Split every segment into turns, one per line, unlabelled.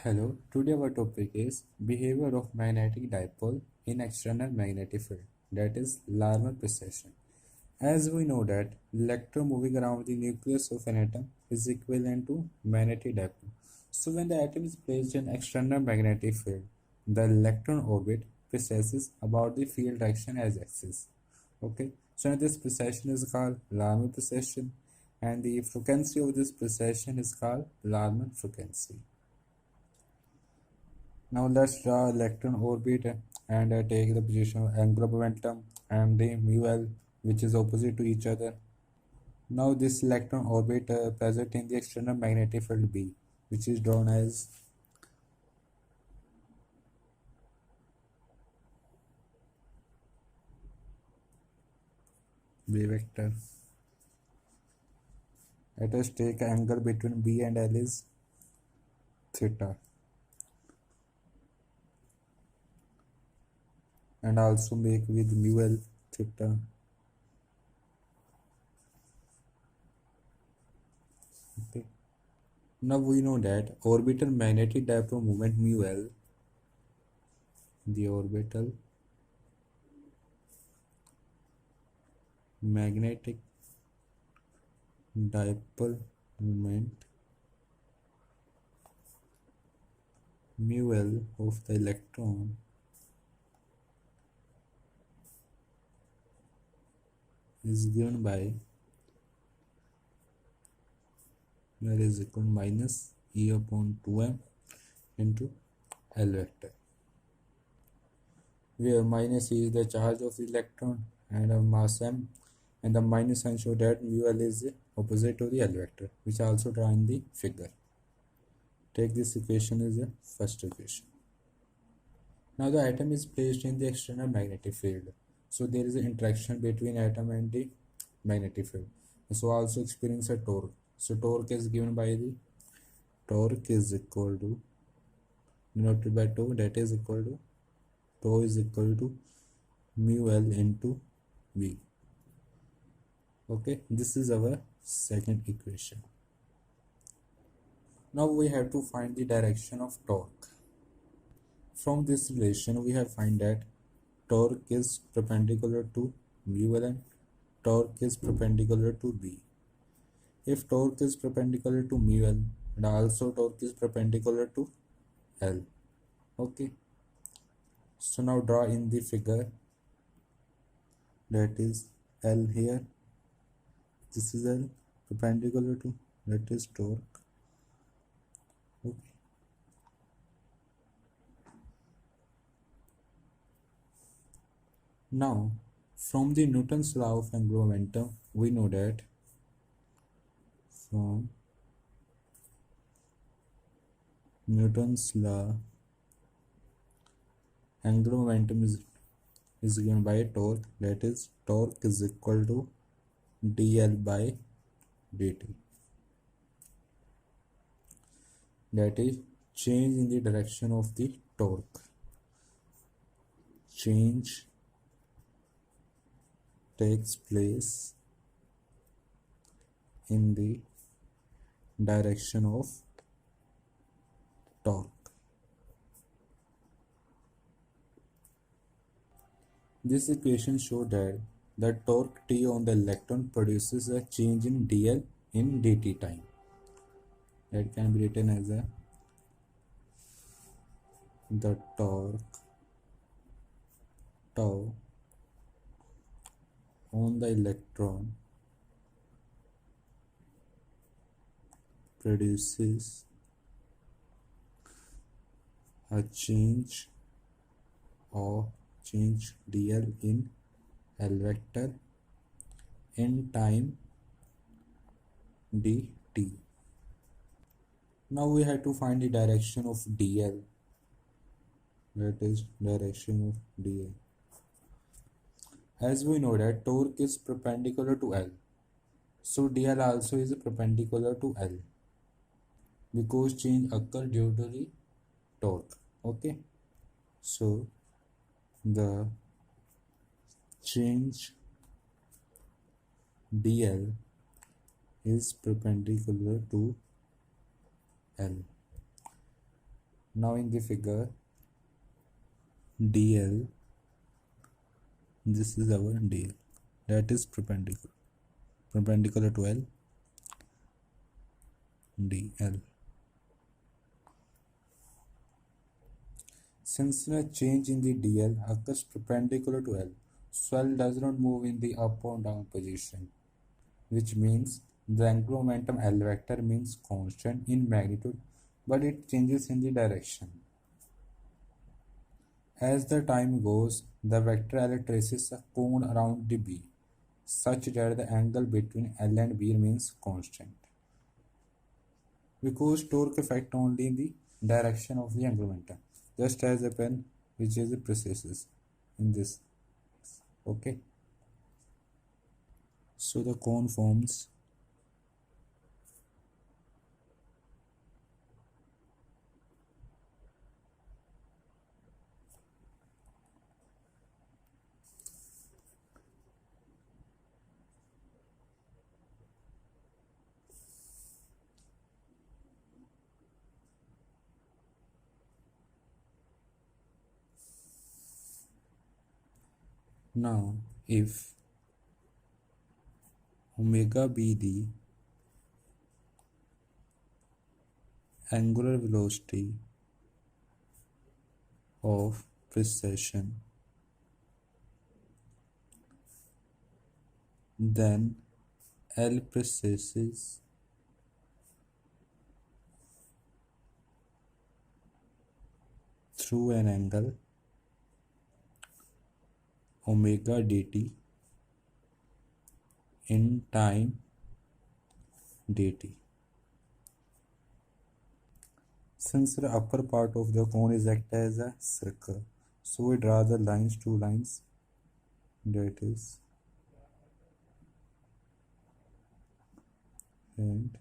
Hello, today our topic is behavior of magnetic dipole in external magnetic field, that is Larmor precession. As we know that electron moving around the nucleus of an atom is equivalent to magnetic dipole. So when the atom is placed in external magnetic field, the electron orbit precesses about the field direction as axis. Okay, so this precession is called Larmor precession, and the frequency of this precession is called Larmor frequency. Now let's draw electron orbit and take the position of angular momentum and the mu L, which is opposite to each other. Now this electron orbit present in the external magnetic field B, which is drawn as B vector. Let us take angle between B and L is theta, and also make with mu L theta. Okay. Now we know that orbital magnetic dipole moment mu L, the orbital magnetic dipole moment mu L of the electron is given by L is equal to minus E upon 2m into L vector, where minus E is the charge of the electron and a mass m, and the minus sign show that mu L is the opposite to the L vector, which I also draw in the figure. Take this equation as the first equation. Now the atom is placed in the external magnetic field, so there is an interaction between atom and the magnetic field. So also experience a torque. So torque is given by the torque is equal to, denoted by tau, that is equal to tau is equal to mu L into V. Okay, this is our second equation. Now we have to find the direction of torque. From this relation we have find that torque is perpendicular to mu L and torque is perpendicular to B. If torque is perpendicular to mu L and also torque is perpendicular to L. Okay, so now draw in the figure, that is L here, this is L perpendicular to, that is torque. Okay. Now from the Newton's law of angular momentum we know that from Newton's law angular momentum is given by torque, that is torque is equal to dl by dt, that is change in the direction of the torque. Change takes place in the direction of torque. This equation shows that the torque T on the electron produces a change in dl in dt time. That can be written as the torque tau on the electron produces a change dl in L vector in time dt. Now we have to find the direction of dl, that is direction of dl. As we know that torque is perpendicular to L, so dl also is perpendicular to L because change occur due to the torque. Okay, so the change dl is perpendicular to L. Now in the figure DL, this is our DL, that is perpendicular to L, DL. Since a change in the DL occurs perpendicular to L, so L does not move in the up or down position, which means the angular momentum L vector means constant in magnitude, but it changes in the direction. As the time goes, the vector L traces a cone around the B, such that the angle between L and B remains constant. Because torque affects only in the direction of the angular momentum, just as a pen which is precesses in this. Okay. So the cone forms now if omega be the angular velocity of precession, then L precesses through an angle omega dt in time dt. Since the upper part of the cone is act as a circle, so we draw the lines, two lines, that is and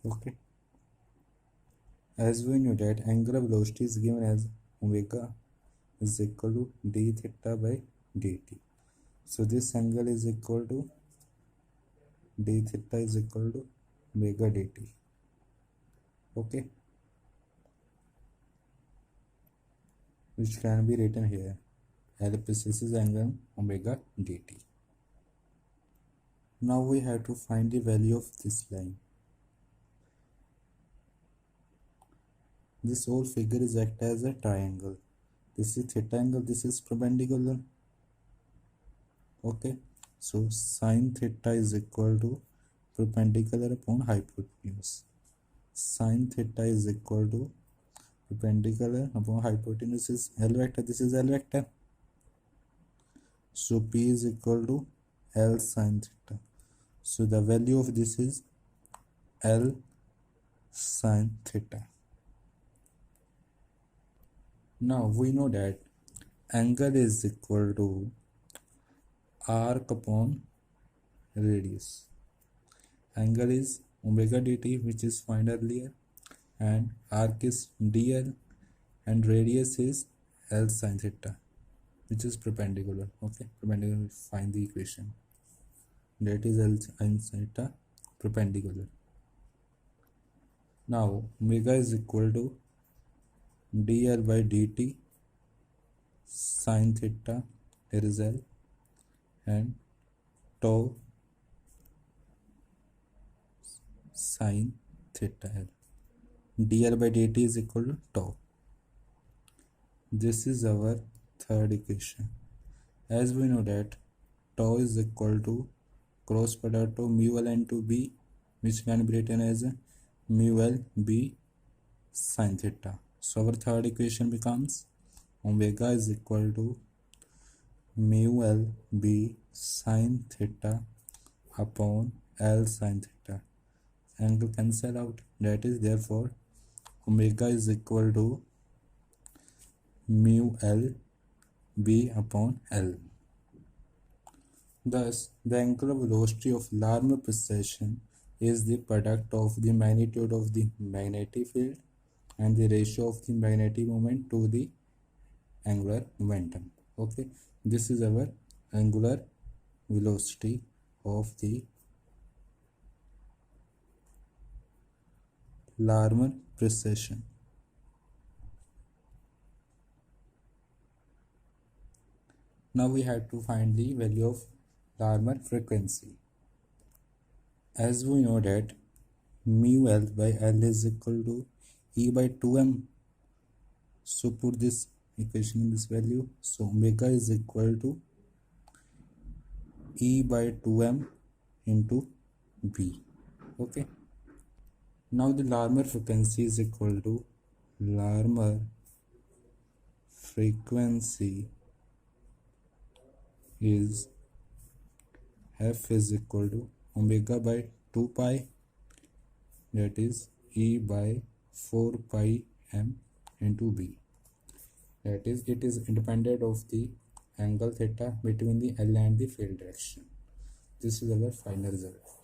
okay. As we know that angular velocity is given as omega is equal to d theta by dt. So this angle is equal to d theta is equal to omega dt. Okay, which can be written here as precesses angle omega dt. Now we have to find the value of this line. This whole figure is act as a triangle. This is theta angle, this is perpendicular. Okay, so sine theta is equal to perpendicular upon hypotenuse. Sine theta is equal to perpendicular upon hypotenuse is L vector, this is L vector. So P is equal to L sine theta. So the value of this is L sine theta. Now we know that angle is equal to arc upon radius. Angle is omega dt, which is found earlier, and arc is dl, and radius is L sine theta, which is perpendicular. Okay, perpendicular, we find the equation, that is L sine theta perpendicular. Now omega is equal to dl by dt sine theta, there is L, and tau sine theta L. dl by dt is equal to tau. This is our third equation. As we know that tau is equal to cross product of mu L into B, which can be written as mu L B sine theta. So our third equation becomes omega is equal to mu L B sine theta upon L sine theta. Angle cancel out, that is therefore omega is equal to mu L B upon L. Thus, the angular velocity of Larmor precession is the product of the magnitude of the magnetic field and the ratio of the magnetic moment to the angular momentum. Okay, this is our angular velocity of the Larmor precession. Now we have to find the value of Larmor frequency. As we know that mu L by L is equal to E by 2m. So put this equation in this value. So omega is equal to E by 2m into B. Okay. Now the Larmor frequency is equal to Larmor frequency is F is equal to omega by 2 pi, that is E by 4 pi m into B. That is, it is independent of the angle theta between the L and the field direction. This is our final result.